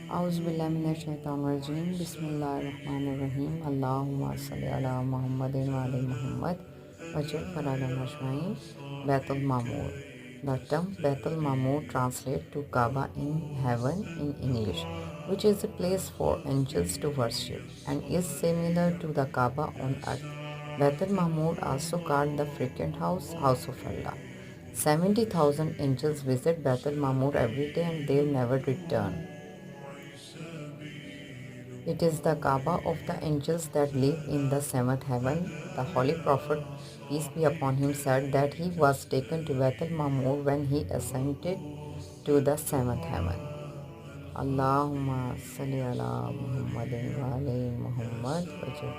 Auzubillahiminash-shaytanir-rajim. Bismillahir-Rahmanir-Rahim. Allahumma salli ala Muhammadin wa ali Muhammad wajal farajana ajmain. Baitul Mamur. The term Baitul Mamur translates to Kaaba in heaven in English, which is a place for angels to worship and is similar to the Kaaba on earth. Baitul Mamur, also called the frequent house of Allah. 70,000 angels visit Baitul Mamur every day and they'll never return. It is the Kaaba of the angels that live in the seventh heaven. The Holy Prophet, peace be upon him, said that he was taken to Baitul Mamur when he ascended to the seventh heaven. Allahumma salli ala Muhammadin wa ali Muhammad wa jal